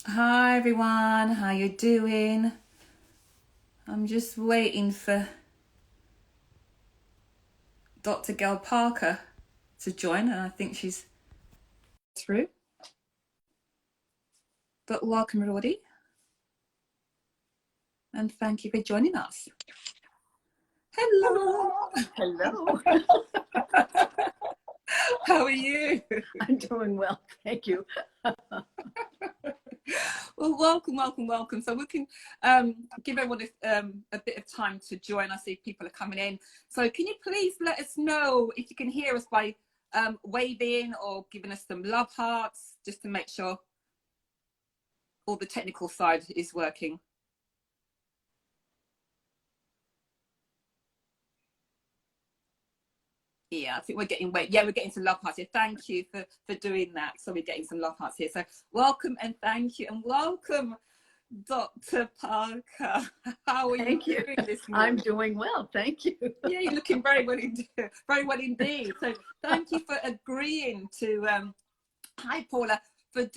Hi everyone, how you doing? I'm just waiting for Dr. Gail Parker to join, and I think she's through. But welcome everybody, and thank you for joining us. Hello. Hello. How are you? I'm doing well, thank you. Well, welcome. So we can give everyone a bit of time to join. I see people are coming in. So can you please let us know if you can hear us by waving or giving us some love hearts, just to make sure all the technical side is working. Yeah, I think we're getting we're getting some love hearts here. Thank you for doing that. So we're getting some love hearts here. So welcome and thank you and welcome, Dr. Parker. How are Thank you you. doing this I'm morning? doing well, thank you. Yeah, you're looking very well indeed. Very well indeed. So thank you for agreeing to hi Paula, for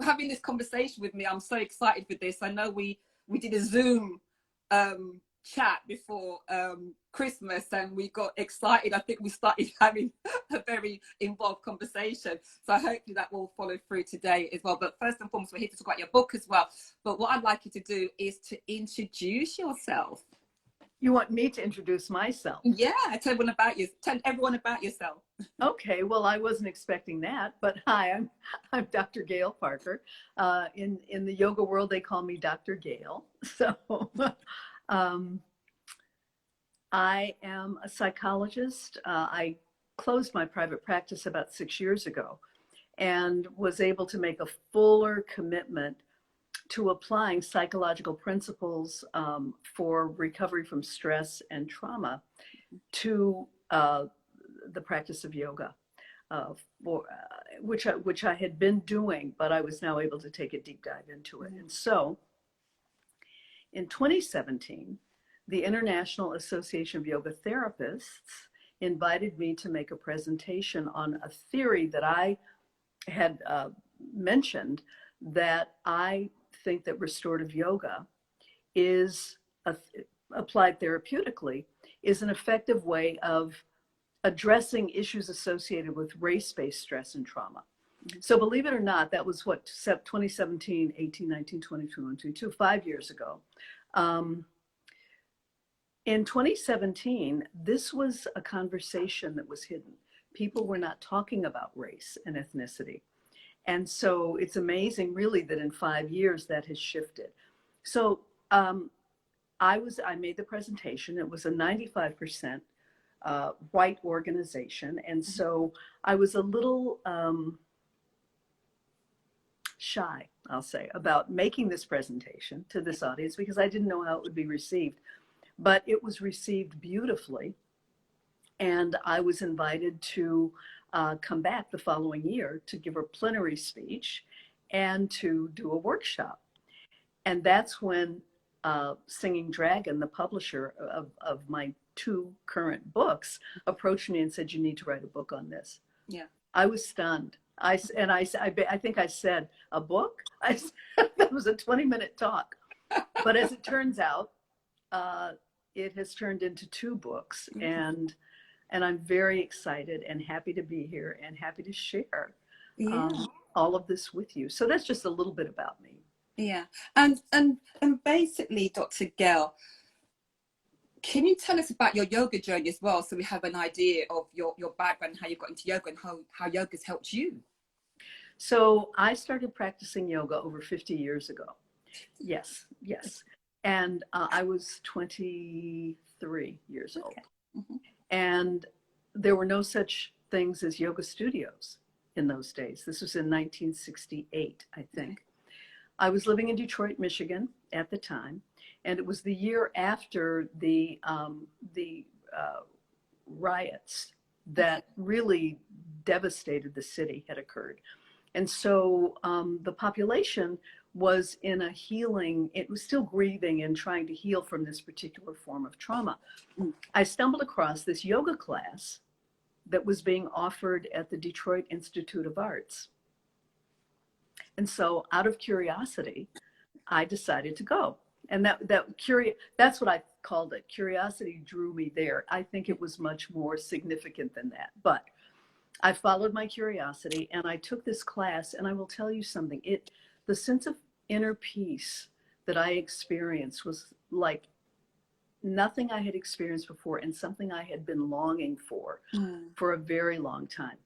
having this conversation with me. I'm so excited for this. I know we did a Zoom chat before Christmas and we got excited. I think we started having a very involved conversation. So hopefully that will follow through today as well. But first and foremost, we're here to talk about your book as well. But what I'd like you to do is to introduce yourself. You want me to introduce myself? Yeah, tell everyone about you. Tell everyone about yourself. Okay, well, I wasn't expecting that, but hi, I'm Dr. Gail Parker. In the yoga world, they call me Dr. Gail. So I am a psychologist. I closed my private practice about 6 years ago and was able to make a fuller commitment to applying psychological principles for recovery from stress and trauma to the practice of yoga, which I had been doing, but I was now able to take a deep dive into it. And so in 2017, the International Association of Yoga Therapists invited me to make a presentation on a theory that I had mentioned, that I think that restorative yoga is applied therapeutically is an effective way of addressing issues associated with race-based stress and trauma. So believe it or not, that was what, 2017, 18, 19, 20, 21, 22, 5 years ago. In 2017, this was a conversation that was hidden. People were not talking about race and ethnicity. And so it's amazing, really, that in 5 years that has shifted. So I made the presentation. It was a 95% white organization. And so I was a little shy, I'll say, about making this presentation to this audience because I didn't know how it would be received. But it was received beautifully. And I was invited to come back the following year to give a plenary speech and to do a workshop. And that's when Singing Dragon, the publisher of my two current books, approached me and said, "You need to write a book on this." Yeah. I was stunned. I think I said, "A book?" That was a 20-minute talk. But as it turns out, it has turned into two books. And I'm very excited and happy to be here and happy to share all of this with you. So that's just a little bit about me. Yeah, and basically, Dr. Gail, can you tell us about your yoga journey as well, so we have an idea of your background, how you got into yoga, and how yoga's helped you? So I started practicing yoga over 50 years ago. Yes. And I was 23 years old. Mm-hmm. And there were no such things as yoga studios in those days. This was in 1968, I think. I was living in Detroit, Michigan at the time, and it was the year after the riots that really devastated the city had occurred. And so the population was in a healing, it was still grieving and trying to heal from this particular form of trauma. I stumbled across this yoga class that was being offered at the Detroit Institute of Arts. And so out of curiosity, I decided to go. And that's what I called it. Curiosity drew me there. I think it was much more significant than that. But I followed my curiosity and I took this class, and I will tell you something. The sense of inner peace that I experienced was like nothing I had experienced before, and something I had been longing for a very long time.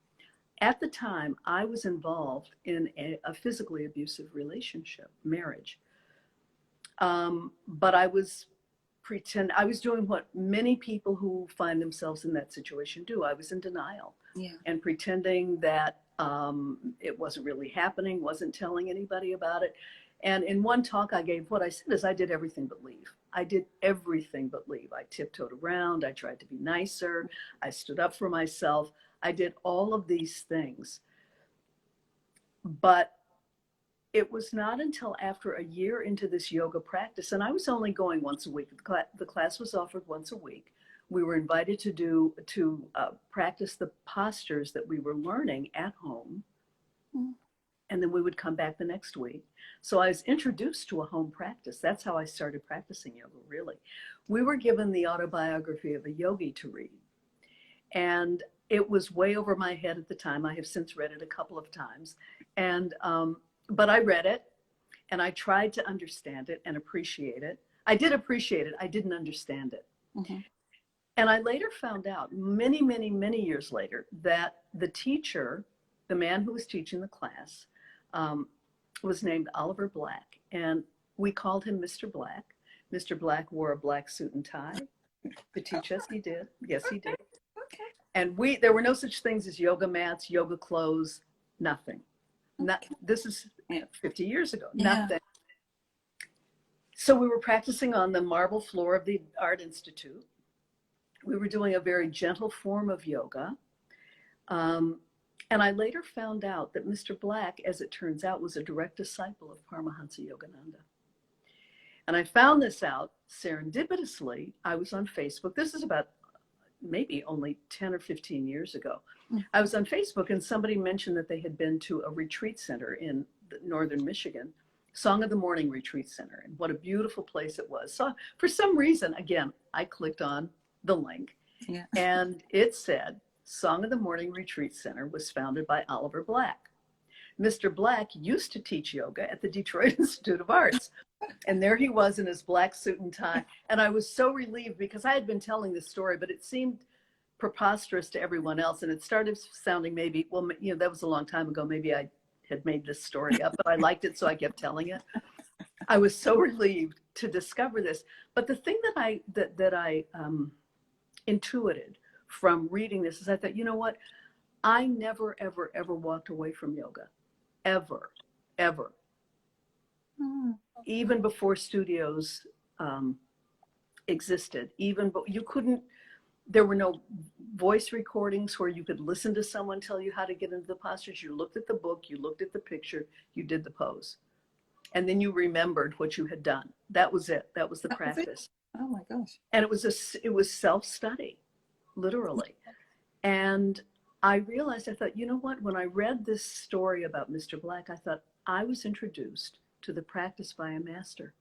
At the time, I was involved in a physically abusive relationship, marriage. But I was doing what many people who find themselves in that situation do. I was in denial and pretending that it wasn't really happening, wasn't telling anybody about it. And in one talk I gave, what I said is I did everything but leave. I did everything but leave. I tiptoed around. I tried to be nicer. I stood up for myself. I did all of these things. But it was not until after a year into this yoga practice, and I was only going once a week. The class was offered once a week. We were invited to practice the postures that we were learning at home. And then we would come back the next week. So I was introduced to a home practice. That's how I started practicing yoga, really. We were given the autobiography of a yogi to read. And it was way over my head at the time. I have since read it a couple of times. And, but I read it and I tried to understand it and appreciate it. I did appreciate it. I didn't understand it. And I later found out, many, many, many years later, that the teacher, the man who was teaching the class, was named Oliver Black, and we called him Mr. Black. Mr. Black wore a black suit and tie to teach us. He did. Yes, he did. Okay. And there were no such things as yoga mats, yoga clothes, nothing. This is 50 years ago, nothing. So we were practicing on the marble floor of the Art Institute. We were doing a very gentle form of yoga. And I later found out that Mr. Black, as it turns out, was a direct disciple of Paramahansa Yogananda. And I found this out serendipitously. I was on Facebook. This is about maybe only 10 or 15 years ago. I was on Facebook and somebody mentioned that they had been to a retreat center in northern Michigan, Song of the Morning Retreat Center, and what a beautiful place it was. So for some reason, again, I clicked on the link and it said, Song of the Morning Retreat Center was founded by Oliver Black. Mr. Black used to teach yoga at the Detroit Institute of Arts. And there he was in his black suit and tie. And I was so relieved because I had been telling this story, but it seemed preposterous to everyone else. And it started sounding maybe, well, you know, that was a long time ago. Maybe I had made this story up, but I liked it, so I kept telling it. I was so relieved to discover this. But the thing that I intuited from reading this is I thought, you know what? I never, ever, ever walked away from yoga. Ever, ever. Even before studios existed, there were no voice recordings where you could listen to someone tell you how to get into the postures. You looked at the book, you looked at the picture, you did the pose. And then you remembered what you had done. That was it. That was the practice. Oh my gosh. And it was self-study, literally. And I realized, I thought, you know what? When I read this story about Mr. Black, I thought I was introduced to the practice by a master.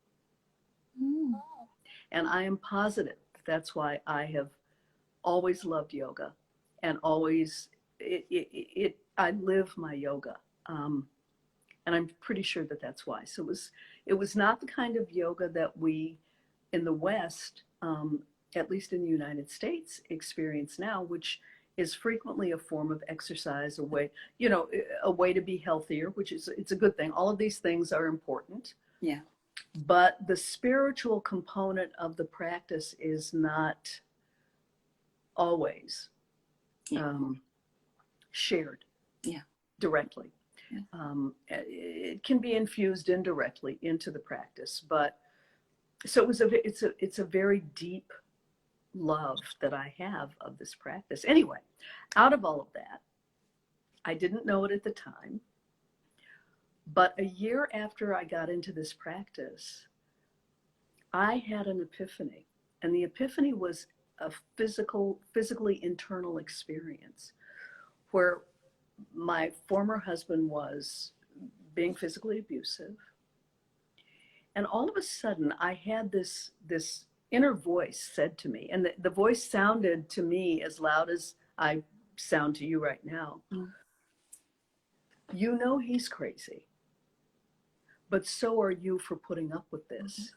And I am positive that's why I have always loved yoga and always, I live my yoga. And I'm pretty sure that that's why. So it was not the kind of yoga that we in the West, at least in the United States, experience now, which is frequently a form of exercise, a way to be healthier, which it's a good thing. All of these things are important. Yeah. But the spiritual component of the practice is not always shared directly. It can be infused indirectly into the practice, but so it's a very deep love that I have of this practice. Anyway, out of all of that, I didn't know it at the time, but a year after I got into this practice, I had an epiphany, and the epiphany was a physically internal experience where my former husband was being physically abusive. And all of a sudden, I had this inner voice said to me, and the voice sounded to me as loud as I sound to you right now. You know he's crazy, but so are you for putting up with this.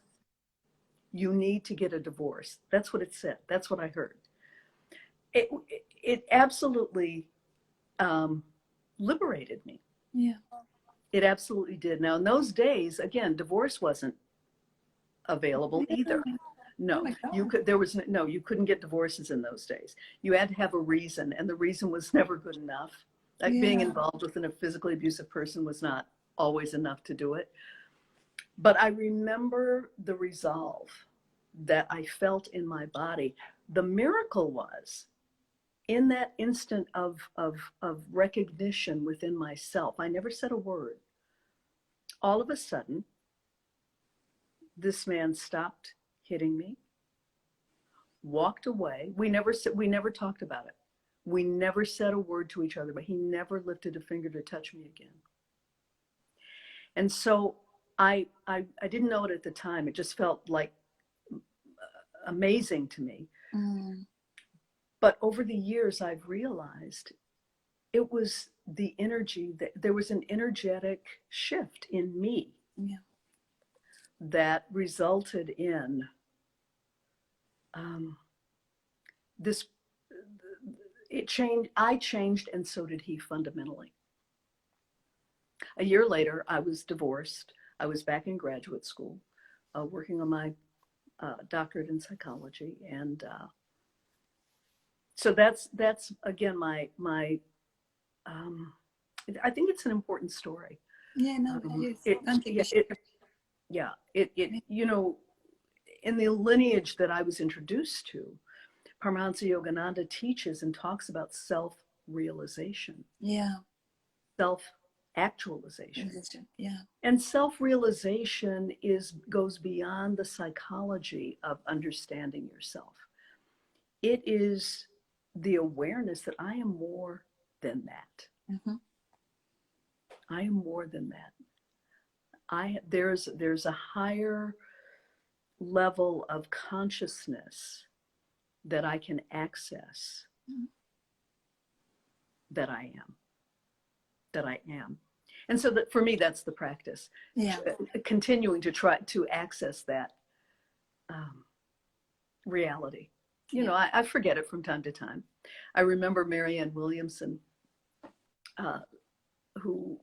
You need to get a divorce. That's what it said. That's what I heard. It absolutely liberated me. Yeah. It absolutely did. Now, in those days, again, divorce wasn't available either. No, you couldn't get divorces in those days. You had to have a reason, and the reason was never good enough. Like being involved with a physically abusive person was not always enough to do it. But I remember the resolve that I felt in my body. The miracle was in that instant of recognition within myself. I never said a word. All of a sudden, this man stopped hitting me, walked away. We never talked about it. We never said a word to each other, but he never lifted a finger to touch me again. And so I didn't know it at the time. It just felt like amazing to me. But over the years, I've realized it was the energy, that there was an energetic shift in me that resulted in this. It changed. I changed, and so did he fundamentally. A year later, I was divorced. I was back in graduate school, working on my doctorate in psychology, and so that's again my I think it's an important story. Yeah, no, it you know, in the lineage that I was introduced to, Paramahansa Yogananda teaches and talks about self-realization. Yeah. Self-actualization. Yeah. And self-realization goes beyond the psychology of understanding yourself. It is the awareness that I am more than that. I am more than that. There's a higher level of consciousness that I can access, that I am. And so that for me, that's the practice. Continuing to try to access that reality. You know, I forget it from time to time. I remember Marianne Williamson, who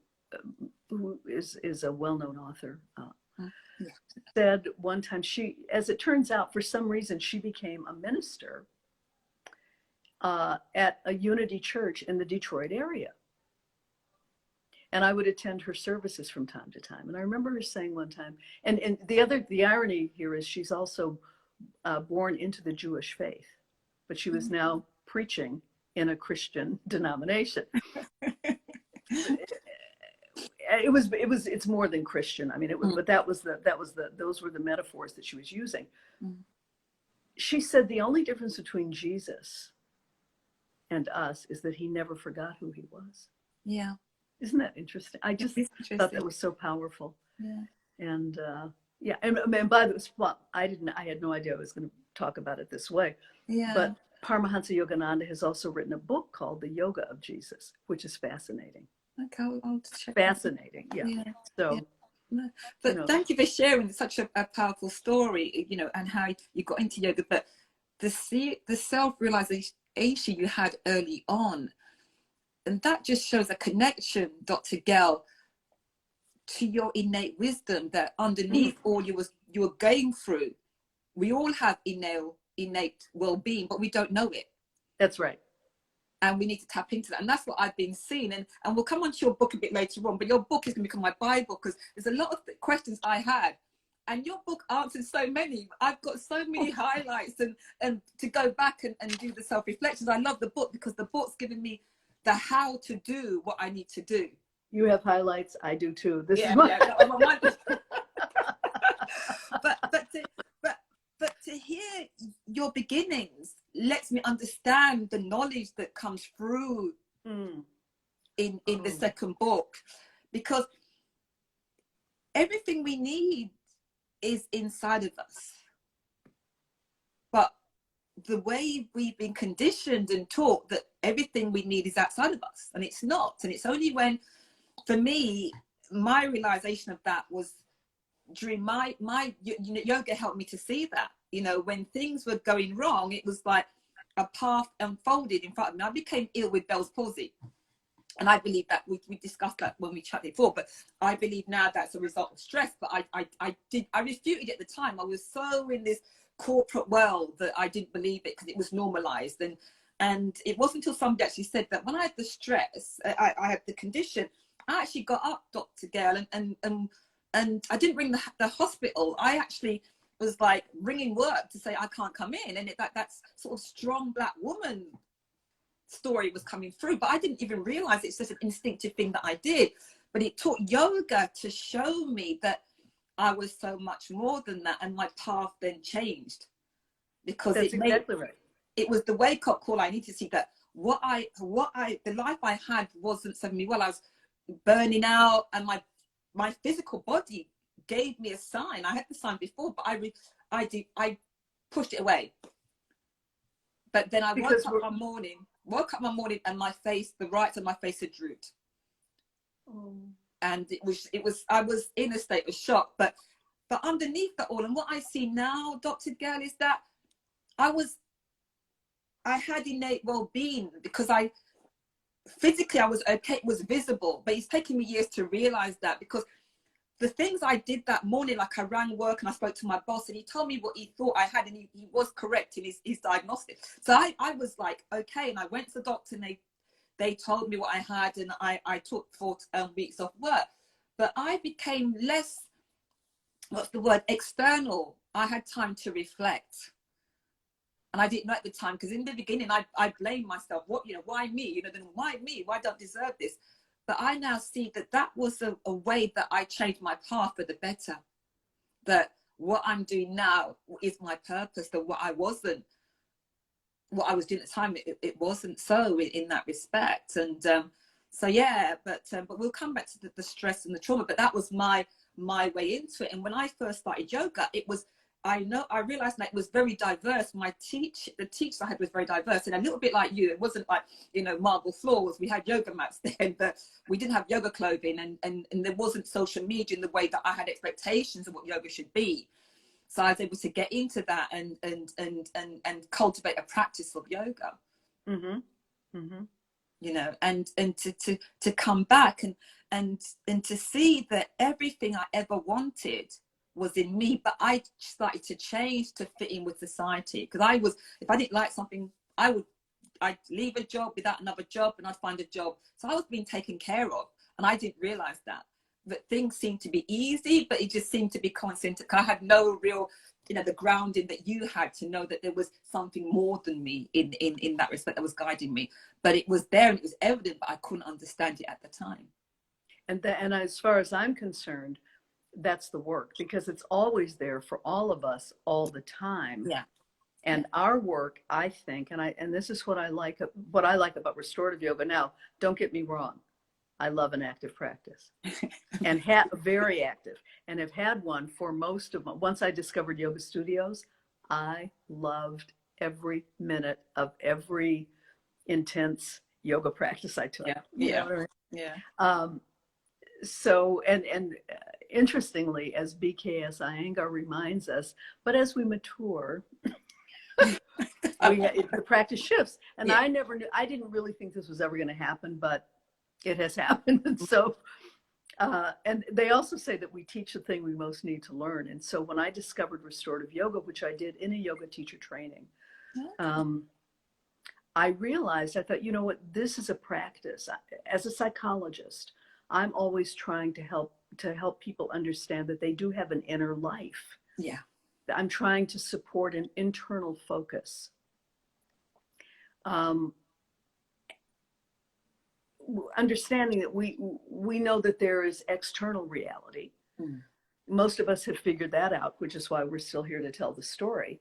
is a well-known author, said one time, as it turns out, for some reason, she became a minister at a Unity church in the Detroit area. And I would attend her services from time to time. And I remember her saying one time, and the irony here is she's also born into the Jewish faith, but she was now preaching in a Christian denomination. It's more than Christian. I mean, it was, but those were the metaphors that she was using. She said the only difference between Jesus and us is that he never forgot who he was. Yeah. Isn't that interesting? I just thought that was so powerful. Yeah. And and by the way, I had no idea I was going to talk about it this way. Yeah. But Paramahansa Yogananda has also written a book called The Yoga of Jesus, which is fascinating. Okay, I'll check. Fascinating, So, but thank you for sharing such a powerful story, you know, and how you got into yoga. But the self-realization you had early on, and that just shows a connection, Dr. Gail, to your innate wisdom that underneath all you were going through, we all have innate well-being, but we don't know it. That's right. And we need to tap into that. And that's what I've been seeing. And we'll come on to your book a bit later on, but your book is going to become my Bible, because there's a lot of questions I had. And your book answered so many. I've got so many highlights and to go back and do the self-reflections. I love the book because the book's given me the how to do what I need to do. You have highlights. I do too. But to hear your beginnings lets me understand the knowledge that comes through in the second book, because everything we need is inside of us. But the way we've been conditioned and taught that everything we need is outside of us, and it's not. And it's only when, for me, my realization of that was during my yoga helped me to see that, when things were going wrong, it was like a path unfolded in front of me. I became ill with Bell's palsy. And I believe that we discussed that when we chatted before, but I believe now that's a result of stress. But I refuted at the time. I was so in this corporate world that I didn't believe it because it was normalized. And it wasn't until somebody actually said that when I had the stress, I had the condition, I actually got up, Dr. Gail, and I didn't ring the hospital. I actually was like ringing work to say I can't come in. And that's sort of strong Black woman story was coming through, but I didn't even realize it's just an instinctive thing that I did. But it taught yoga to show me that I was so much more than that, and my path then changed because exactly right. It was the wake up call. I need to see that the life I had wasn't serving me well. I was burning out, and my physical body gave me a sign. I had the sign before, but I pushed it away. But then I woke up one morning and my face, the right side of my face had drooped. Oh. And I was in a state of shock, but underneath that all, and what I see now, Dr. Gail, is that I had innate well-being because physically I was okay, it was visible, but it's taken me years to realize that, because the things I did that morning, like I rang work and I spoke to my boss and he told me what he thought I had, and he was correct in his diagnostic. So I was like, okay, and I went to the doctor and they told me what I had, and I took 4 weeks off work. But I became less, external. I had time to reflect. And I didn't know at the time, because in the beginning I blamed myself. Why me? Then why me? Why don't I deserve this? But I now see that was a way that I changed my path for the better. That what I'm doing now is my purpose. That what I was doing at the time, it wasn't so in that respect. And so yeah, but we'll come back to the stress and the trauma. But that was my way into it. And when I first started yoga, I realized that it was very diverse. The teacher I had was very diverse, and a little bit like you. It wasn't like, marble floors. We had yoga mats then, but we didn't have yoga clothing, and there wasn't social media in the way that I had expectations of what yoga should be. So I was able to get into that and cultivate a practice of yoga. Mm-hmm. Mm-hmm. And to come back and to see that everything I ever wanted was in me, but I started to change to fit in with society. Because if I didn't like something, I'd leave a job without another job, and I'd find a job. So I was being taken care of, and I didn't realize that things seemed to be easy, but it just seemed to be constant. I had no real, the grounding that you had to know that there was something more than me in that respect that was guiding me. But it was there and it was evident, but I couldn't understand it at the time. And as far as I'm concerned, that's the work, because it's always there for all of us all the time. Yeah. And our work, I think, and this is what I like about restorative yoga. Now, don't get me wrong, I love an active practice, and very active, and have had one for most of them. Once I discovered yoga studios, I loved every minute of every intense yoga practice I took. Yeah. You know what I mean? Yeah. So, and interestingly, as BKS Iyengar reminds us, but as we mature, the practice shifts. And yeah. I didn't really think this was ever going to happen, but it has happened. And so, and they also say that we teach the thing we most need to learn. And so when I discovered restorative yoga, which I did in a yoga teacher training, I realized, I thought, you know what, this is a practice. As a psychologist, I'm always trying to help people understand that they do have an inner life. Yeah. I'm trying to support an internal focus. Understanding that we know that there is external reality. Mm. Most of us have figured that out, which is why we're still here to tell the story.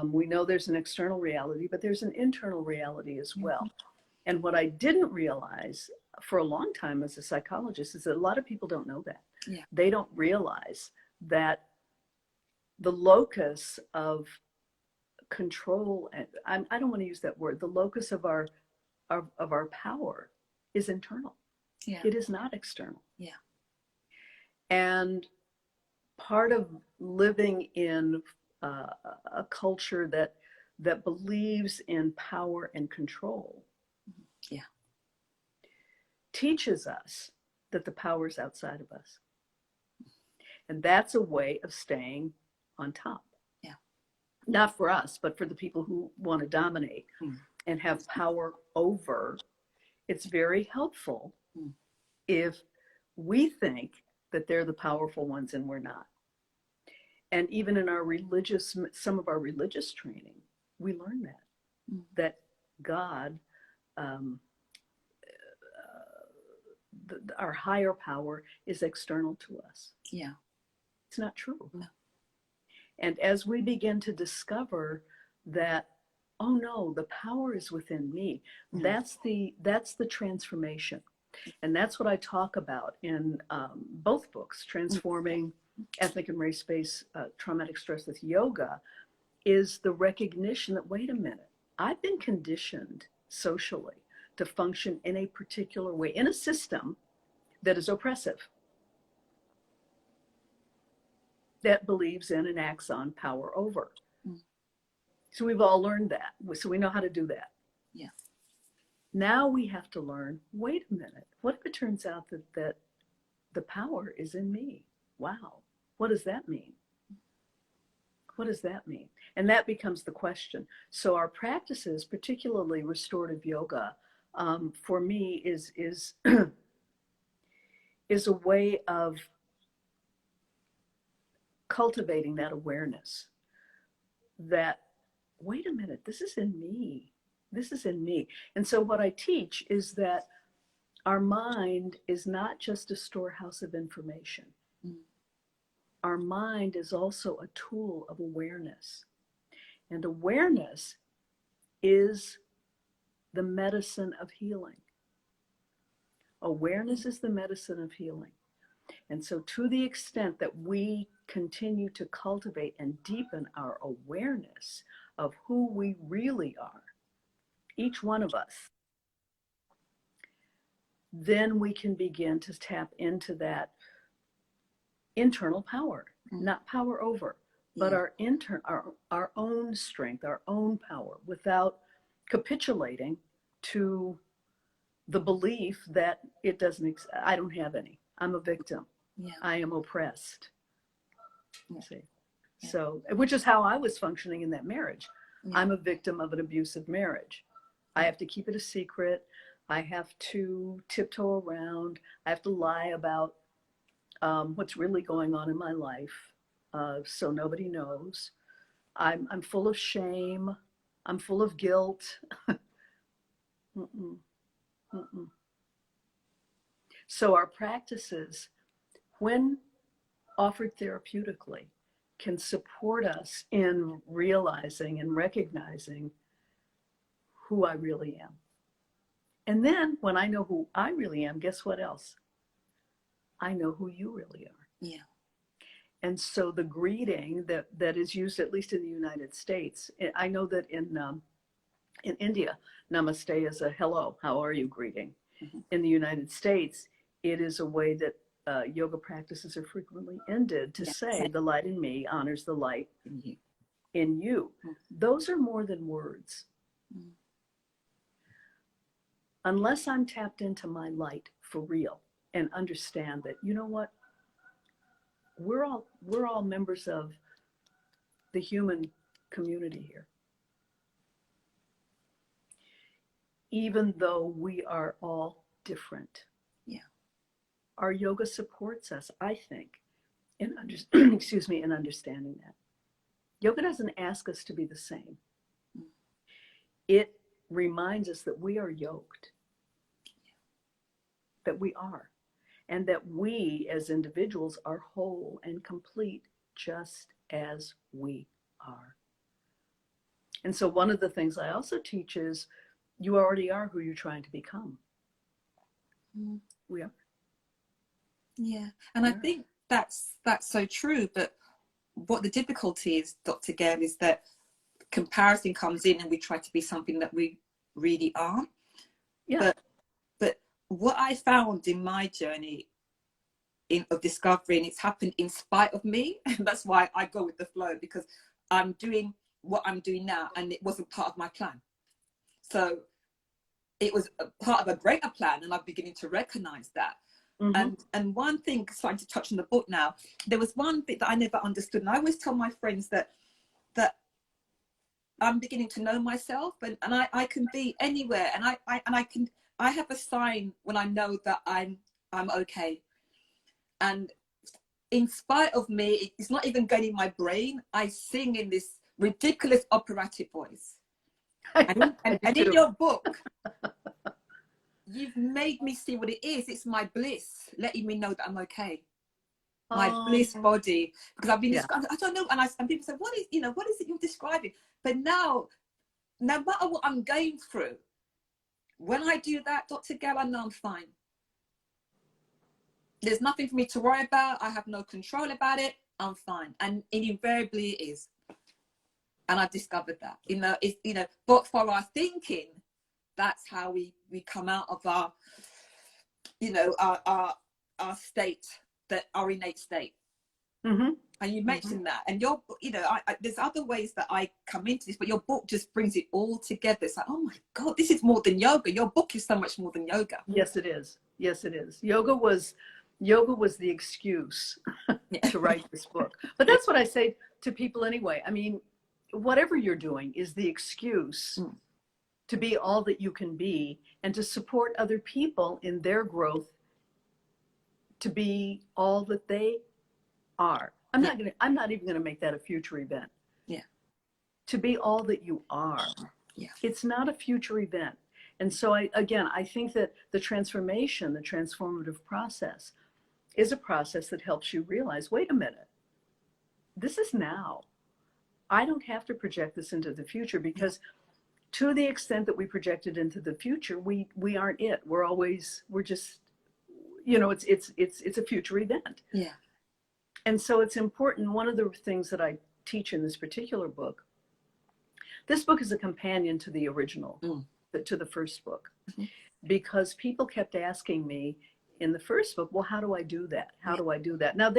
We know there's an external reality, but there's an internal reality as well. Mm-hmm. And what I didn't realize for a long time as a psychologist is that a lot of people don't know that. Yeah. They don't realize that the locus of control, and I don't want to use that word, the locus of our power is internal. Yeah. It is not external. Yeah. And part of living in a culture that believes in power and control, yeah, teaches us that the power is outside of us. And that's a way of staying on top. Yeah. Not for us, but for the people who want to dominate and have power over. It's very helpful if we think that they're the powerful ones and we're not. And even in some of our religious training, we learn that God, our higher power, is external to us. Yeah. It's not true. No. And as we begin to discover that, oh no, the power is within me, that's the transformation. And that's what I talk about in both books, Transforming Ethnic and Race-Based Traumatic Stress with Yoga, is the recognition that, wait a minute, I've been conditioned socially to function in a particular way, in a system that is oppressive, that believes in and acts on power over. So we've all learned that. So we know how to do that. Yeah. Now we have to learn, wait a minute, what if it turns out that the power is in me? Wow. What does that mean? What does that mean? And that becomes the question. So our practices, particularly restorative yoga, for me is is a way of cultivating that awareness that, wait a minute, this is in me. This is in me. And so what I teach is that our mind is not just a storehouse of information. Our mind is also a tool of awareness. And awareness is the medicine of healing. Awareness is the medicine of healing. And so to the extent that we continue to cultivate and deepen our awareness of who we really are, each one of us, then we can begin to tap into that internal power, not power over, but our own strength, our own power, without capitulating to the belief that it doesn't, I don't have any. I'm a victim. Yeah. I am oppressed. Yeah. See? Yeah. So, which is how I was functioning in that marriage. Yeah. I'm a victim of an abusive marriage. I have to keep it a secret. I have to tiptoe around. I have to lie about what's really going on in my life, so nobody knows. I'm full of shame. I'm full of guilt. So our practices, when offered therapeutically, can support us in realizing and recognizing who I really am. And then when I know who I really am, guess what else? I know who you really are. Yeah. And so the greeting that is used, at least in the United States, I know that in India, namaste is a hello, how are you greeting. In the United States, it is a way that yoga practices are frequently ended to say, the light in me honors the light in you. Those are more than words. Unless I'm tapped into my light for real and understand that, you know what, we're all members of the human community here. Even though we are all different. Yeah. Our yoga supports us, I think, in in understanding that. Yoga doesn't ask us to be the same. It reminds us that we are yoked. That we are. And that we as individuals are whole and complete just as we are. And so one of the things I also teach is you already are who you're trying to become. We are. Yeah. And I think that's so true. But what the difficulty is, Dr. Gail, is that comparison comes in and we try to be something that we really aren't. Yeah. But what I found in my journey of discovering, it's happened in spite of me. And that's why I go with the flow, because I'm doing what I'm doing now and it wasn't part of my plan. So it was a part of a greater plan, and I'm beginning to recognize that. And one thing, starting to touch on the book now, there was one bit that I never understood, and I always tell my friends that I'm beginning to know myself, and I can be anywhere, and I have a sign when I know that I'm okay. And in spite of me, it's not even going in my brain. I sing in this ridiculous operatic voice. And in your book, you've made me see what it is. It's my bliss, letting me know that I'm okay. My bliss body, because I've been, I don't know, and people say, what is it you're describing? But now, no matter what I'm going through, when I do that, Dr. Gail, I know I'm fine. There's nothing for me to worry about. I have no control about it. I'm fine, and it invariably is. And I've discovered that, but for our thinking, that's how we come out of our state, our innate state. And you mentioned that, and there's other ways that I come into this, but your book just brings it all together. It's like, oh my God, this is more than yoga. Your book is so much more than yoga. Yes, it is. Yes, it is. Yoga was the excuse to write this book. But that's what I say to people anyway. I mean, whatever you're doing is the excuse to be all that you can be and to support other people in their growth to be all that they are. I'm not even going to make that a future event. Yeah. To be all that you are. Yeah. It's not a future event. And so I think that the transformative process is a process that helps you realize, wait a minute, this is now. I don't have to project this into the future, because to the extent that we project it into the future, we aren't it. We're just, it's a future event. Yeah. And so it's important. One of the things that I teach in this particular book, this book is a companion to the original, to the first book, because people kept asking me in the first book, well, how do I do that? How do I do that? Now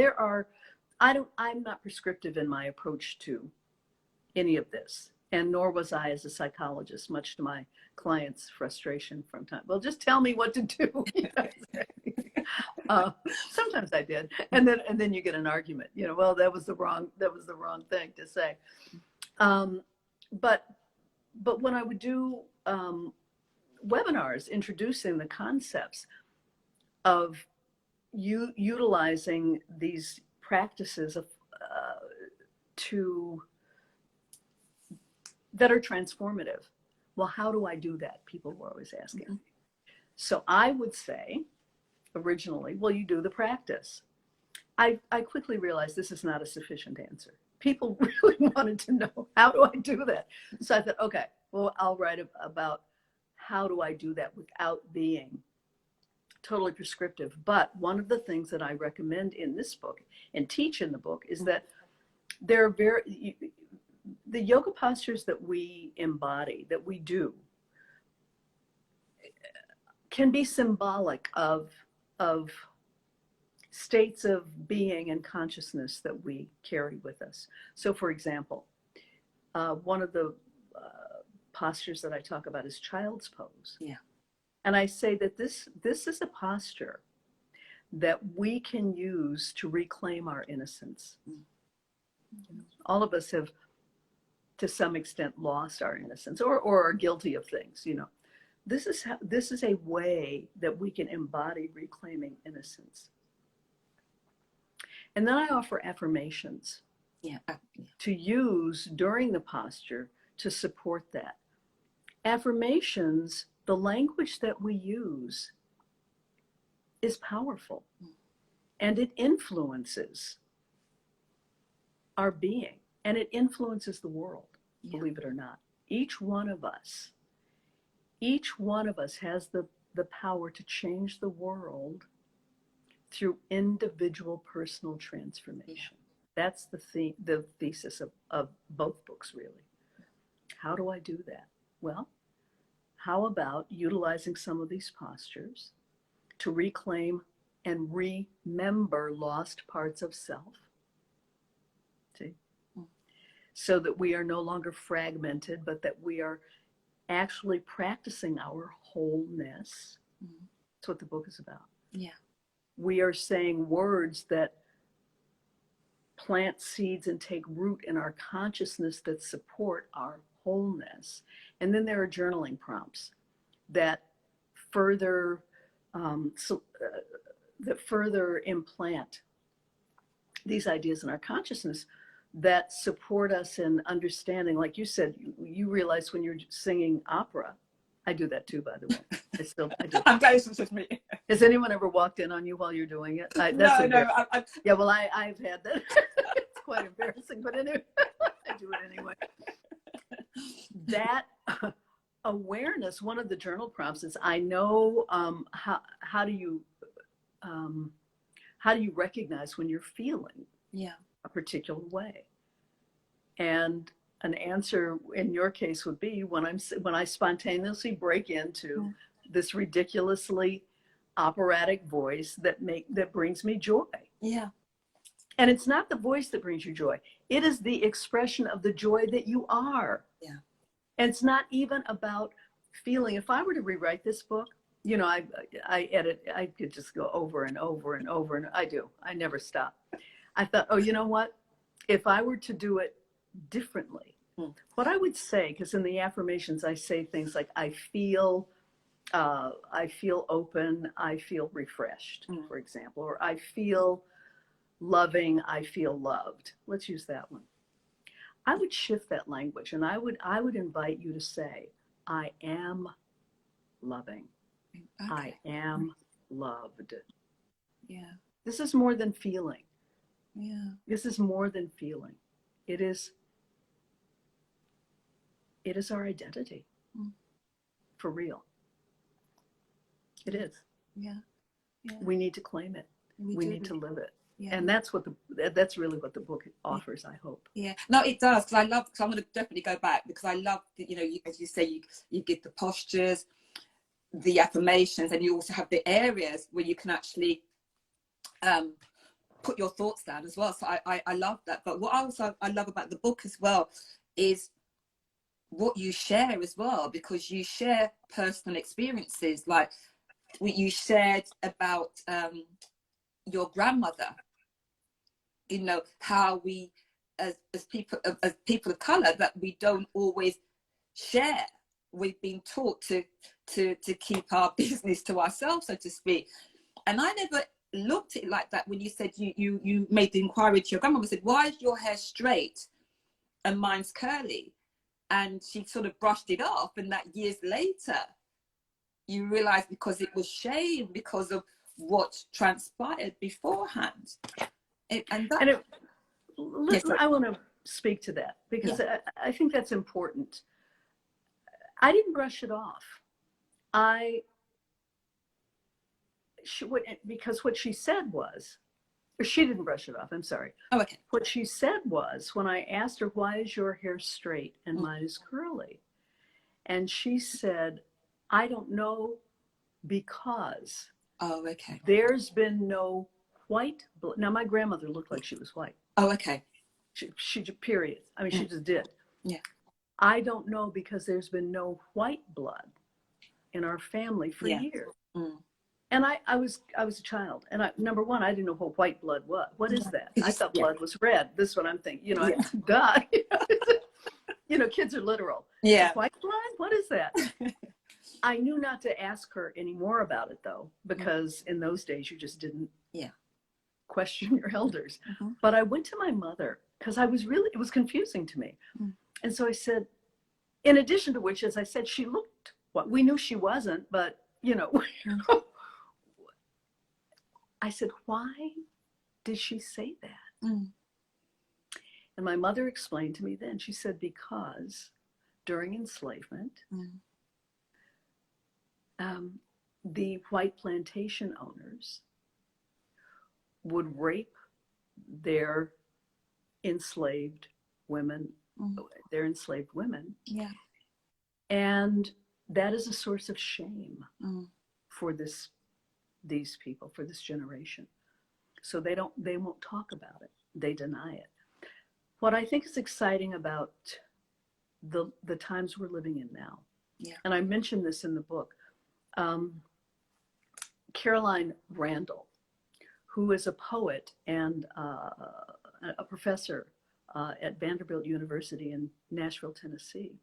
I'm not prescriptive in my approach to any of this, and nor was I as a psychologist, much to my clients' frustration from time. Well, just tell me what to do. Sometimes I did, and then you get an argument. Well, that was the wrong thing to say. But when I would do webinars introducing the concepts of utilizing these practices that are transformative. Well, how do I do that? People were always asking. So I would say, originally, well, you do the practice. I quickly realized this is not a sufficient answer. People really wanted to know, how do I do that? So I thought, okay, well, I'll write about how do I do that without being totally prescriptive. But one of the things that I recommend in this book and teach in the book is that the yoga postures that we embody, that we do, can be symbolic of states of being and consciousness that we carry with us. So, for example, one of the postures that I talk about is child's pose. Yeah. And I say that this is a posture that we can use to reclaim our innocence. All of us have, to some extent, lost our innocence or are guilty of things. This is a way that we can embody reclaiming innocence. And then I offer affirmations to use during the posture to support that. Affirmations, the language that we use, is powerful, and it influences our being, and it influences the world, believe it or not. Each one of us has the power to change the world through individual personal transformation. That's the thesis of both books, really. How do I do that? Well, how about utilizing some of these postures to reclaim and remember lost parts of self? See? So that we are no longer fragmented, but that we are actually practicing our wholeness. That's what the book is about. Yeah. We are saying words that plant seeds and take root in our consciousness that support our wholeness. And then there are journaling prompts that further implant these ideas in our consciousness, that support us in understanding. Like you said, you realize when you're singing opera. I do that too, by the way. I do. I'm glad it's with me. Has anyone ever walked in on you while you're doing it? No. Yeah, well, I've had that. It's quite embarrassing, but anyway, I do it anyway. That awareness, one of the journal prompts is, I know, how do you recognize when you're feeling a particular way? And an answer in your case would be when I spontaneously break into this ridiculously operatic voice that brings me joy. Yeah. And it's not the voice that brings you joy. It is the expression of the joy that you are. Yeah. And it's not even about feeling. If I were to rewrite this book, you know, I edit, I could just go over and over and over, and I do. I never stop. I thought, oh, you know what? If I were to do it differently, what I would say, because in the affirmations I say things like, I feel open, I feel refreshed, for example, or I feel loving, I feel loved. Let's use that one. I would shift that language, and I would invite you to say, I am loving. Okay. I am loved. Yeah. This is more than feeling. Yeah. This is more than feeling. It is our identity. For real. It is. Yeah. Yeah. We need to claim it. We need to live it. Yeah. And that's really what the book offers, I hope. Yeah, no, it does. Because I'm going to definitely go back, because I love that, you know, as you say, you get the postures, the affirmations, and you also have the areas where you can actually put your thoughts down as well. So I love that. But what I love about the book as well is what you share as well, because you share personal experiences, like what you shared about your grandmother. You know, how we as people of color, that we don't always share. We've been taught to keep our business to ourselves, so to speak. And I never looked at it like that when you said you made the inquiry to your grandmother, said, why is your hair straight and mine's curly? And she sort of brushed it off, and that years later you realize, because it was shame, because of what transpired beforehand. I want to speak to that, because I think that's important. I didn't brush it off. Because what she said was, or she didn't brush it off, I'm sorry. Oh, okay. What she said was, when I asked her, why is your hair straight and mine is curly? And she said, I don't know, because there's been no white blood. Now, my grandmother looked like she was white. Oh, okay. She period. I mean, she just did. Yeah. I don't know, because there's been no white blood in our family for years. And I was a child, and number one, I didn't know what white blood was. What is that? I thought blood was red. This is what I'm thinking. You know, duh. You know, kids are literal. Yeah. White blood? What is that? I knew not to ask her any more about it, though, because in those days you just didn't question your elders. But I went to my mother, because it was confusing to me. And so I said, in addition to which, as I said, she looked what we knew she wasn't, but you know, I said, why did she say that? And my mother explained to me then, she said, because during enslavement, the white plantation owners would rape their enslaved women, their enslaved women. Yeah. And that is a source of shame for these people, for this generation. So they won't talk about it. They deny it. What I think is exciting about the times we're living in now, and I mentioned this in the book, Caroline Randall, who is a poet and a professor at Vanderbilt University in Nashville, Tennessee,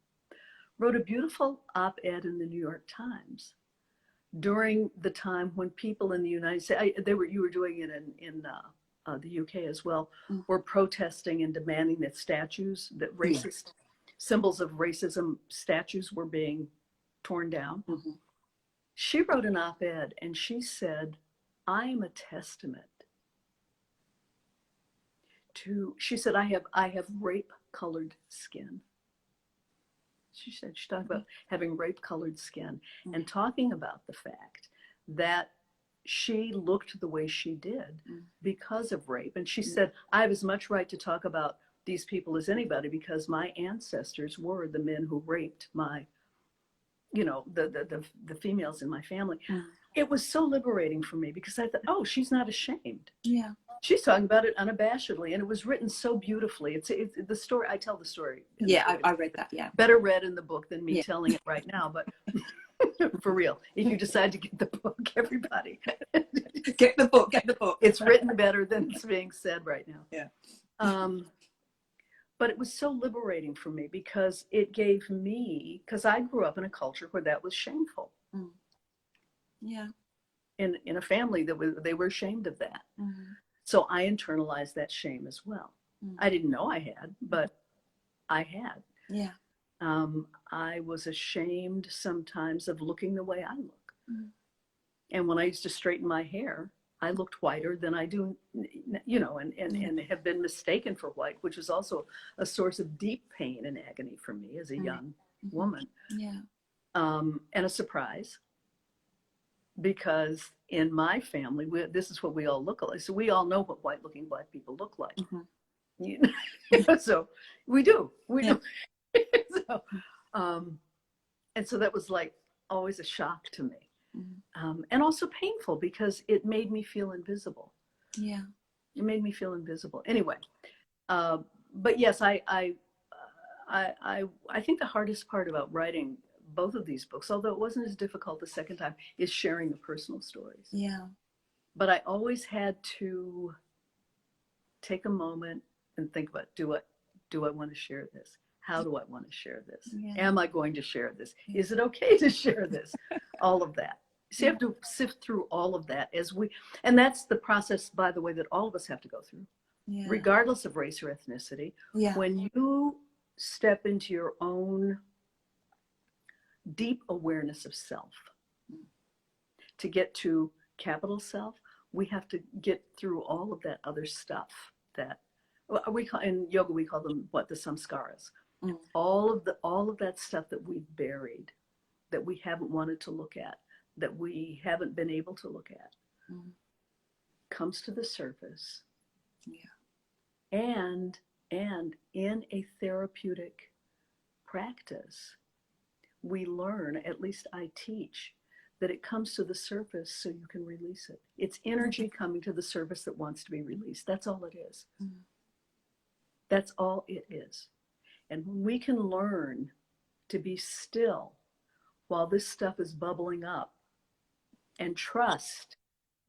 wrote a beautiful op-ed in the New York Times during the time when people in the United States, you were doing it in the UK as well, were protesting and demanding that statues, that racist symbols of racism statues were being torn down. She wrote an op-ed and she said, I am a testament to, she said, I have rape-colored skin. She said, she talked about having rape-colored skin and talking about the fact that she looked the way she did because of rape. And she said, I have as much right to talk about these people as anybody because my ancestors were the men who raped my, you know, the females in my family. It was so liberating for me because I thought, oh, she's not ashamed. Yeah. She's talking about it unabashedly, and it was written so beautifully. It's the story. I tell the story. Yeah, I read that. Yeah, better read in the book than me telling it right now. But for real, if you decide to get the book, everybody get the book. Get the book. It's written better than it's being said right now. Yeah. But it was so liberating for me because it gave me, because I grew up in a culture where that was shameful. Yeah. In a family they were ashamed of that. So I internalized that shame as well. I didn't know I had, but I had. Yeah. I was ashamed sometimes of looking the way I look. And when I used to straighten my hair, I looked whiter than I do, you know, and have been mistaken for white, which was also a source of deep pain and agony for me as a young woman. Yeah. And a surprise. Because in my family, this is what we all look like. So we all know what white-looking Black people look like. You know, so we do. So, and so that was like always a shock to me, and also painful because it made me feel invisible. Yeah, it made me feel invisible. Anyway, but yes, I think the hardest part about writing both of these books, although it wasn't as difficult the second time, is sharing the personal stories. Yeah. But I always had to take a moment and think about, do I want to share this? How do I want to share this? Yeah. Am I going to share this? Yeah. Is it okay to share this? All of that. So you have to sift through all of that and that's the process, by the way, that all of us have to go through, regardless of race or ethnicity. Yeah. When you step into your own deep awareness of self. To get to capital self, we have to get through all of that other stuff that we call, in yoga, we call them the samskaras. All of that stuff that we've buried, that we haven't wanted to look at, that we haven't been able to look at, comes to the surface. Yeah. And in a therapeutic practice, we learn, at least I teach, that it comes to the surface so you can release it. It's energy coming to the surface that wants to be released. That's all it is. That's all it is. And when we can learn to be still while this stuff is bubbling up and trust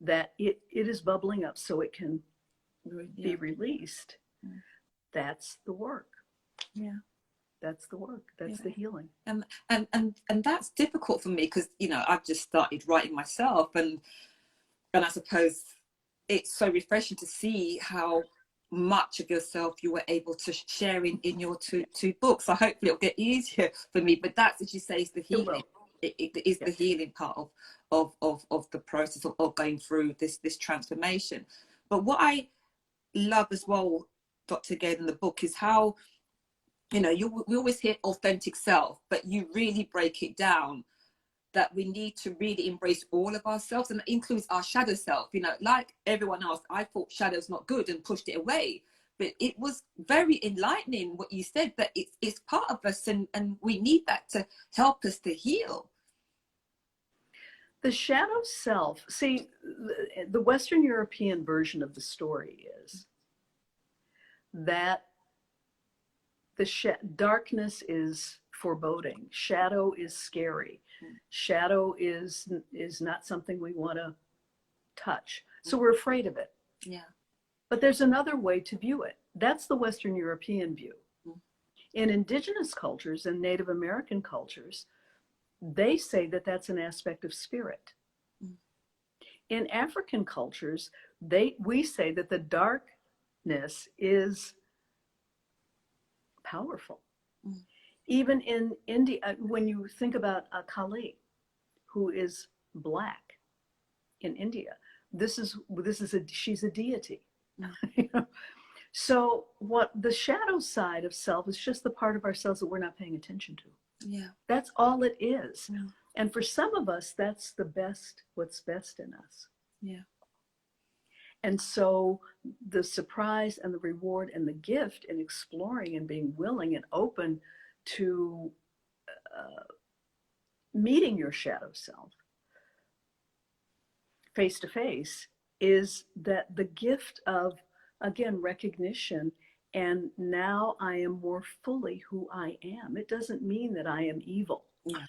that it is bubbling up so it can be released, that's the work. Yeah. That's the work. That's the healing. And that's difficult for me because, you know, I've just started writing myself, and I suppose it's so refreshing to see how much of yourself you were able to share in your two books. So hopefully it'll get easier for me. But that's, as you say, is the healing. It is the healing part of the process of going through this transformation. But what I love as well, Dr. Gail, in the book is how, you know, we always hear authentic self, but you really break it down that we need to really embrace all of ourselves, and it includes our shadow self. You know, like everyone else, I thought shadow's not good and pushed it away. But it was very enlightening what you said, that it's part of us, and we need that to help us to heal. The shadow self, see, the Western European version of the story is that darkness is foreboding. Shadow is scary. Shadow is not something we want to touch. So we're afraid of it. Yeah. But there's another way to view it. That's the Western European view. In indigenous cultures and Native American cultures, they say that that's an aspect of spirit. In African cultures, we say that the darkness is powerful. Even in India, when you think about Kali, who is black in India, she's a deity. You know? So what the shadow side of self is just the part of ourselves that we're not paying attention to. Yeah. That's all it is. Yeah. And for some of us, that's what's best in us. Yeah. And so the surprise and the reward and the gift in exploring and being willing and open to meeting your shadow self face to face is that the gift of, again, recognition. And now I am more fully who I am. It doesn't mean that I am evil. Yeah.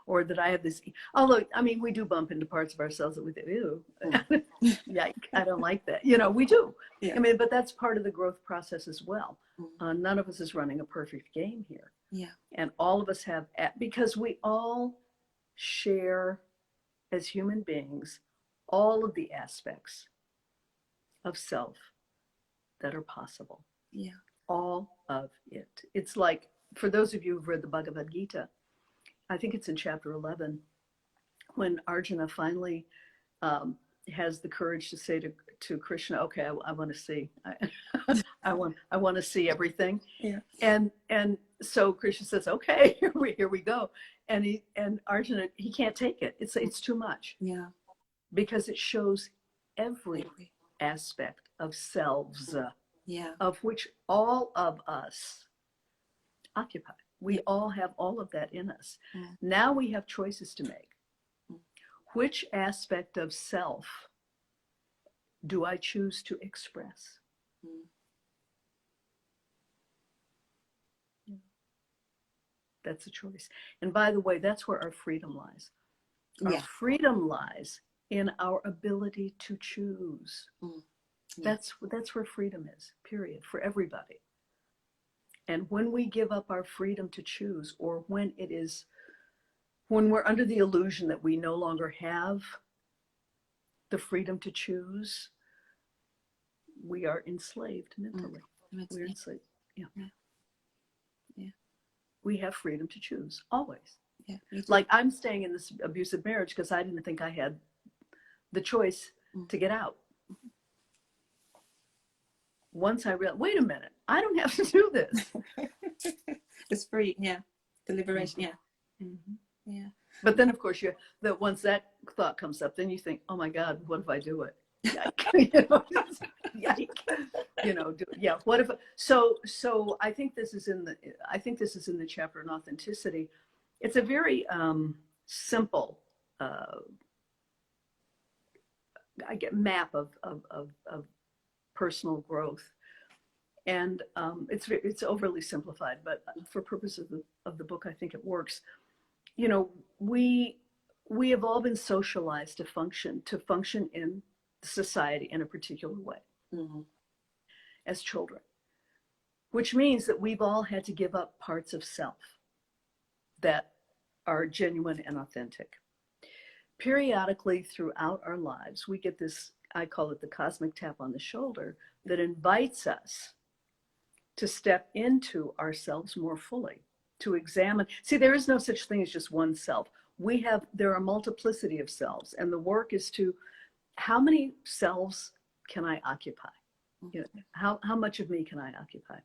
Or that I have this, although, I mean, we do bump into parts of ourselves that we think, ew, yike, I don't like that. You know, we do. Yeah. I mean, but that's part of the growth process as well. None of us is running a perfect game here. Yeah. And all of us have, because we all share as human beings, all of the aspects of self that are possible. Yeah. All of it. It's like, for those of you who've read the Bhagavad Gita, I think it's in chapter 11, when Arjuna finally has the courage to say to Krishna, okay, I want to see. I want to see everything. Yeah. And so Krishna says, okay, here we go. And Arjuna, he can't take it. It's too much. Yeah. Because it shows every aspect of selves, of which all of us occupy. We all have all of that in us. Now we have choices to make. Which aspect of self do I choose to express? That's a choice. And by the way, that's where our freedom lies. Our freedom lies in our ability to choose. That's where freedom is, period, for everybody. And when we give up our freedom to choose, or when we're under the illusion that we no longer have the freedom to choose, we are enslaved mentally. We're enslaved. Yeah. We have freedom to choose, always. Yeah. Like, I'm staying in this abusive marriage because I didn't think I had the choice to get out. Once I realized, wait a minute, I don't have to do this. It's free, yeah. The liberation, yeah. But then, of course, once that thought comes up, then you think, oh my God, what if I do it? Yike. What if? So I think this is in the chapter on authenticity. It's a very simple, map of personal growth, and it's overly simplified, but for purposes of the book, I think it works. You know, we have all been socialized to function in society in a particular way as children, which means that we've all had to give up parts of self that are genuine and authentic. Periodically throughout our lives, we get this, I call it the cosmic tap on the shoulder, that invites us to step into ourselves more fully, to examine. See, there is no such thing as just one self. There are a multiplicity of selves, and the work is to, how many selves can I occupy? You know, how much of me can I occupy?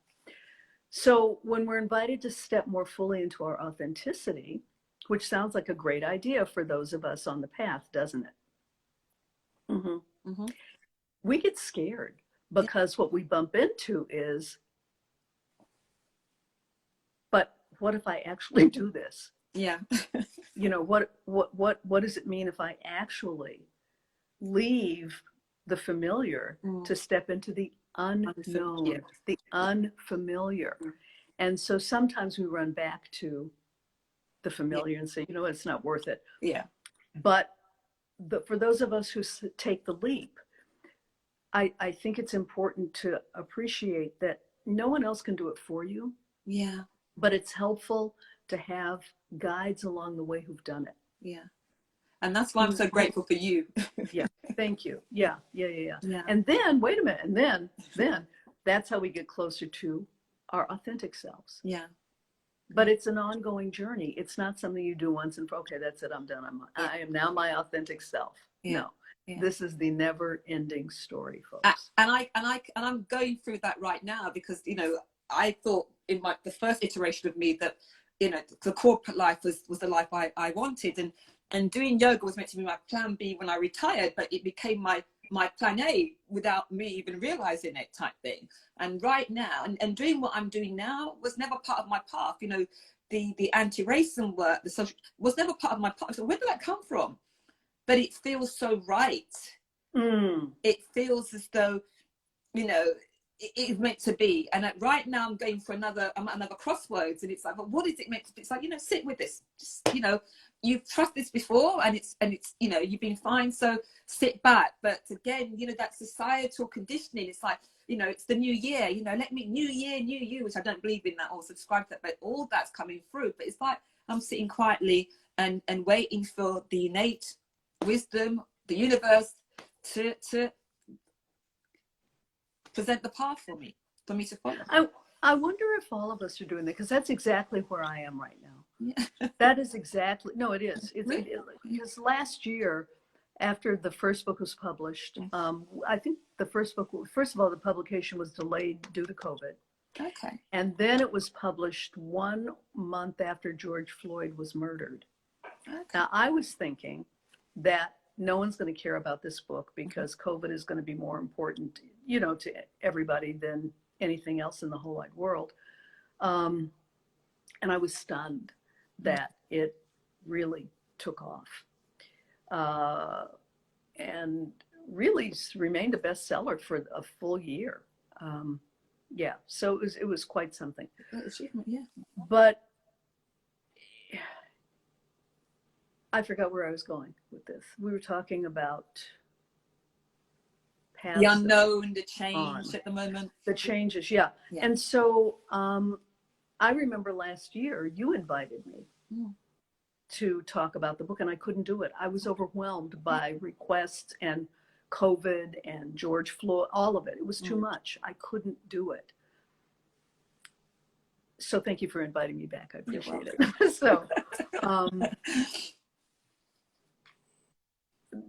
So when we're invited to step more fully into our authenticity, which sounds like a great idea for those of us on the path, doesn't it? We get scared because what we bump into is, but what if I actually do this? Yeah. You know, what does it mean if I actually leave the familiar to step into the unknown, the unfamiliar? And so sometimes we run back to the familiar and say, you know, it's not worth it. Yeah. But for those of us who take the leap, I think it's important to appreciate that no one else can do it for you. Yeah. But it's helpful to have guides along the way who've done it. Yeah. And that's why I'm so grateful for you. Yeah. Thank you. Yeah. And then, wait a minute. And then that's how we get closer to our authentic selves. Yeah. But it's an ongoing journey. It's not something you do once and okay, that's it, I'm done. I am now my authentic self. Yeah. No. Yeah. This is the never-ending story, folks. And I'm going through that right now because, you know, I thought in the first iteration of me that, you know, the corporate life was the life I wanted, and doing yoga was meant to be my plan B when I retired, but it became my plan A without me even realizing it, type thing. And right now, and doing what I'm doing now was never part of my path. You know, the anti-racism work, the social, was never part of my path. So where did that come from? But it feels so right. It feels as though, you know, it is meant to be. And right now I'm going for another crossroads, and it's like, but what is it meant to be? It's like, you know, sit with this. Just, you know, you've trusted this before, and it's you know, you've been fine, so sit back. But again, you know, that societal conditioning, it's like, you know, it's the new year, you know, new year, new you, which I don't believe in that or subscribe to that, but all that's coming through. But it's like I'm sitting quietly and waiting for the innate wisdom, the universe to present the path for me to follow. I wonder if all of us are doing that, because that's exactly where I am right now. Yeah. That is exactly, no, it is. Really? Because last year, after the first book was published, I think the first book, first of all, the publication was delayed due to COVID. Okay. And then it was published 1 month after George Floyd was murdered. Okay. Now, I was thinking that no one's going to care about this book because COVID is going to be more important, you know, to everybody than anything else in the whole wide world. And I was stunned that it really took off. And really remained a bestseller for a full year. Yeah, so it was quite something. Yeah. But I forgot where I was going with this. We were talking about the unknown, the change at the moment. The changes, yeah. And so I remember last year you invited me to talk about the book, and I couldn't do it. I was overwhelmed by requests and COVID and George Floyd, all of it. It was too much. I couldn't do it. So thank you for inviting me back. I appreciate it. So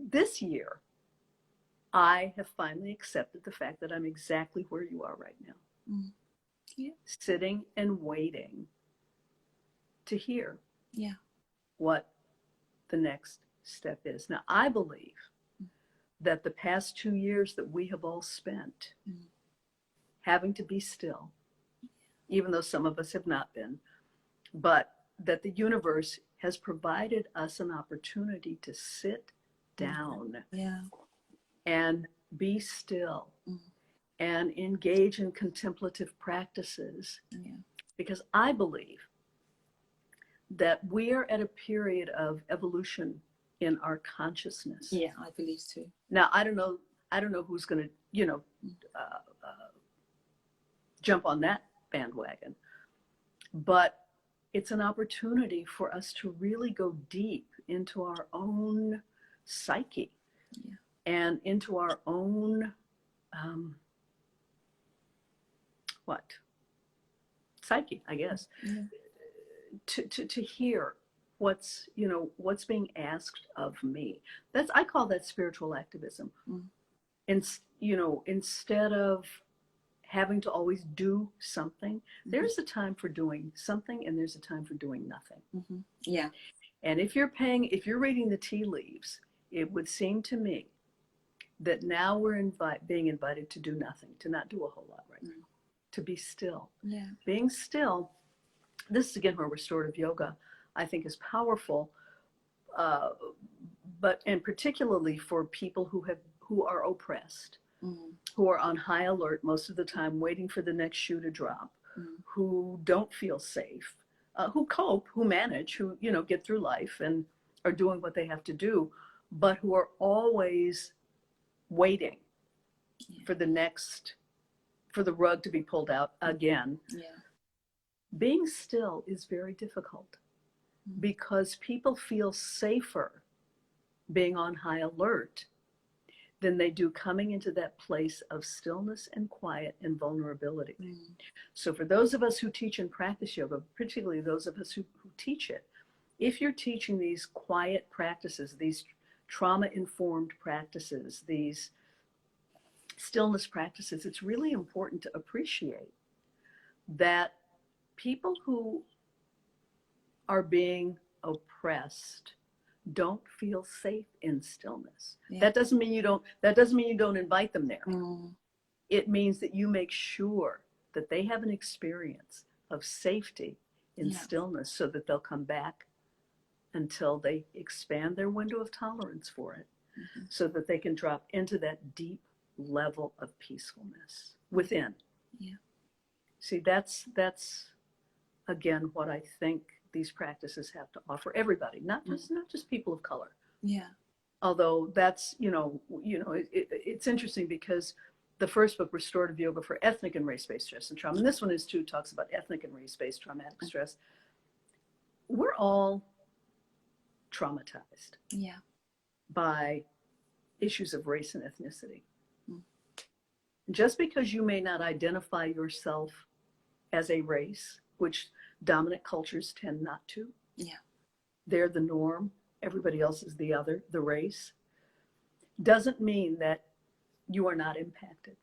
this year, I have finally accepted the fact that I'm exactly where you are right now. Sitting and waiting to hear what the next step is. Now, I believe that the past 2 years that we have all spent having to be still, even though some of us have not been, but that the universe has provided us an opportunity to sit down and be still and engage in contemplative practices. Because I believe that we are at a period of evolution in our consciousness. Yeah, I believe too. Now, I don't know who's going to, you know, jump on that bandwagon, but it's an opportunity for us to really go deep into our own psyche and into our own psyche, I guess, to hear what's being asked of me. I call that spiritual activism. Instead of having to always do something, there's a time for doing something and there's a time for doing nothing. And if you're reading the tea leaves, it would seem to me that now we're being invited to do nothing, to not do a whole lot right now, to be still. Yeah. Being still, this is again where restorative yoga, I think, is powerful, and particularly for people who are oppressed, who are on high alert most of the time, waiting for the next shoe to drop, who don't feel safe, who cope, who manage, who get through life and are doing what they have to do, but who are always waiting for the rug to be pulled out again. Yeah. Being still is very difficult because people feel safer being on high alert than they do coming into that place of stillness and quiet and vulnerability. So for those of us who teach and practice yoga, particularly those of us who teach it, if you're teaching these quiet practices, these trauma-informed practices, these stillness practices, it's really important to appreciate that people who are being oppressed don't feel safe in stillness. Yeah. That doesn't mean you don't invite them there. It means that you make sure that they have an experience of safety in stillness so that they'll come back until they expand their window of tolerance for it, so that they can drop into that deep level of peacefulness within. Yeah. See, that's again what I think these practices have to offer everybody, not just people of color. Yeah. Although that's it's interesting because the first book, Restorative Yoga for Ethnic and Race-Based Stress and Trauma, and this one is too, talks about ethnic and race-based traumatic stress. We're all traumatized by issues of race and ethnicity. Just because you may not identify yourself as a race, which dominant cultures tend not to. Yeah. They're the norm. Everybody else is the other, the race. Doesn't mean that you are not impacted.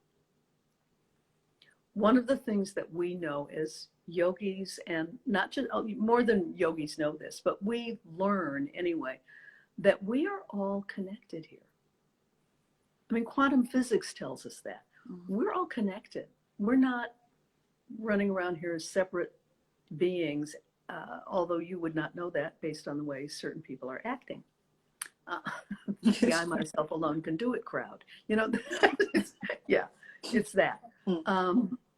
One of the things that we know as yogis, and not just more than yogis know this, but we learn anyway, that we are all connected here. I mean, quantum physics tells us that. We're all connected. We're not running around here as separate beings, although you would not know that based on the way certain people are acting. The I myself alone can do it crowd. It's that.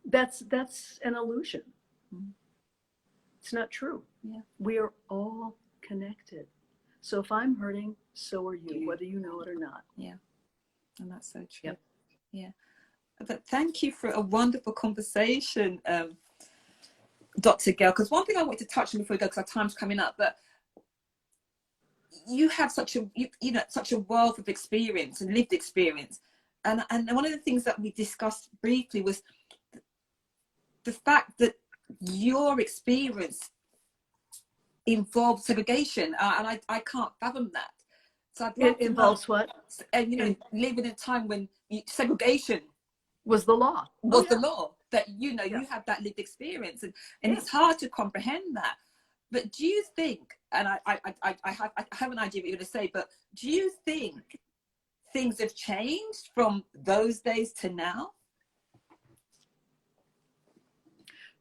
That's an illusion. It's not true. Yeah. We are all connected. So if I'm hurting, so are you, whether you know it or not. Yeah. And that's so true. Yep. Yeah. But thank you for a wonderful conversation, Dr. Gail, because one thing I want to touch on before we go, because our time's coming up, but you have such a wealth of experience and lived experience. And one of the things that we discussed briefly was the fact that your experience involves segregation. And I can't fathom that. So it involves what? And living in a time when segregation was the law. The law, that you have that lived experience, and it's hard to comprehend that. But do you think, and I have an idea what you're going to say, but do you think things have changed from those days to now?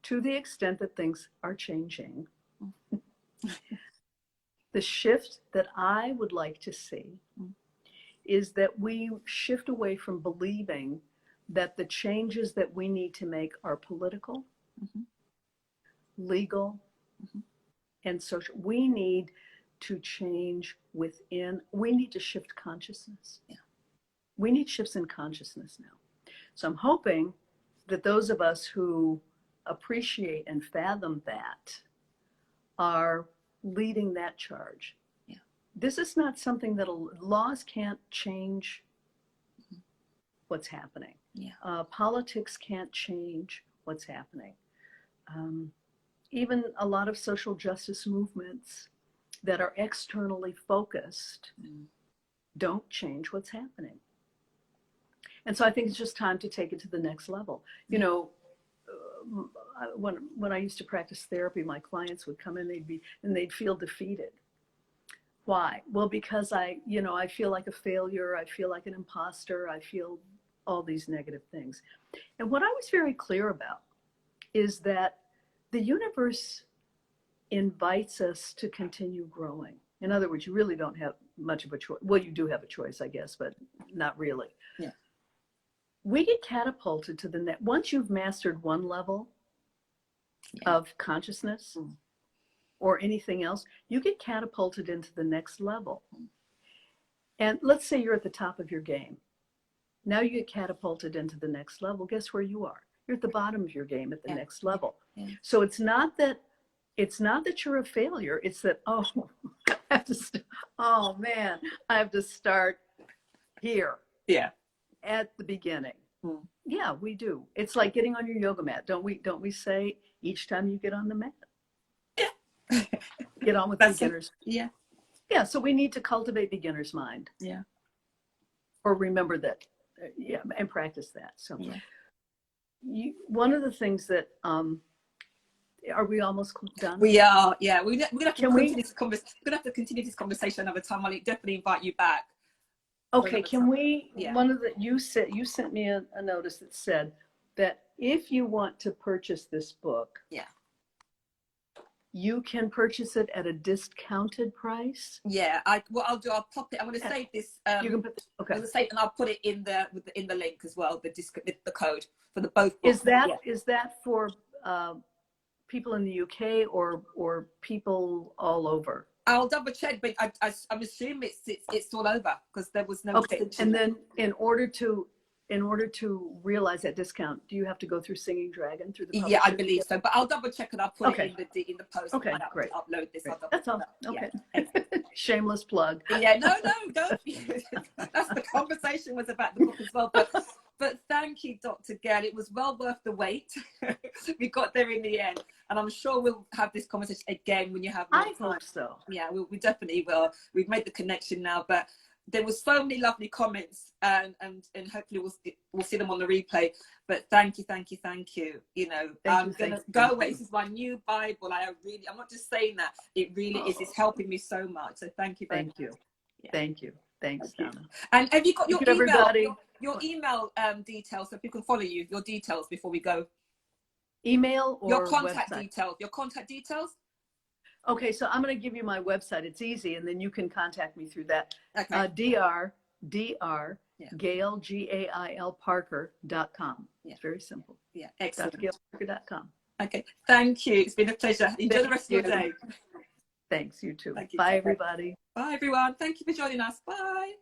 To the extent that things are changing, the shift that I would like to see is that we shift away from believing that the changes that we need to make are political, legal, and social. We need to change within. We need to shift consciousness. Yeah. We need shifts in consciousness now. So I'm hoping that those of us who appreciate and fathom that are leading that charge. Yeah. This is not something that laws can't change what's happening. Yeah. Politics can't change what's happening. Even a lot of social justice movements that are externally focused don't change what's happening. And so I think it's just time to take it to the next level. When I used to practice therapy, my clients would come in, they'd feel defeated. Why? Well, because I feel like a failure. I feel like an imposter. I feel all these negative things. And what I was very clear about is that the universe invites us to continue growing. In other words, you really don't have much of a choice. Well, you do have a choice, I guess, but not really. Yeah. We get catapulted to the next. Once you've mastered one level of consciousness or anything else, you get catapulted into the next level. And let's say you're at the top of your game. Now you get catapulted into the next level. Guess where you are? You're at the bottom of your game at the next level. Yeah. So it's not that you're a failure. It's that, I have to start here. Yeah. At the beginning. Yeah, we do. It's like getting on your yoga mat. Don't we say each time you get on the mat? Yeah. Get on with beginners. Yeah. Yeah, so we need to cultivate beginner's mind. Yeah. Or remember that. And practice that. So one of the things that are we almost done? We are. Yeah, we're gonna have to continue this conversation. We're gonna have to continue this conversation another time. I'll definitely invite you back. Okay, can we? Yeah. One of the you sent me a notice that said that if you want to purchase this book, you can purchase it at a discounted price. Yeah, what I'll do, I'll pop it. I'm going to save this. You can put I'm going to save, and I'll put it in the link as well. The code for the both books. Is that for people in the UK or people all over? I'll double check, but I'm assuming it's all over because there was no. Okay, and then in order to realize that discount, do you have to go through Singing Dragon through the publisher? Yeah, I believe so, but I'll double check and I'll put it in the post. Okay, great. Upload this. That's all. Okay. Shameless plug. Yeah, no, don't. That's the conversation was about the book as well, but thank you, Dr. Gail. It was well worth the wait. We got there in the end, and I'm sure we'll have this conversation again when you have more time. I hope so. Yeah, we definitely will. We've made the connection now, but there were so many lovely comments, and hopefully we'll see them on the replay. But thank you. You know, I'm gonna go away. This is my new Bible. I'm not just saying that. It really is. It's helping me so much. So thank you. Thank you. Yeah. Thank you. Thanks, Donna. And have you got your email? Everybody. Your email details so people can follow you. Your details before we go. Email or your contact website? details. Your contact details. Okay, so I'm going to give you my website. It's easy, and then you can contact me through that. Okay. Dr Gail Gail Parker.com. Yeah. It's very simple. Yeah, excellent. DrGailParker.com. Okay, thank you. It's been a pleasure. Enjoy the rest of your day. Thanks, you too. Thank you. Bye, everybody. Bye, everyone. Thank you for joining us. Bye.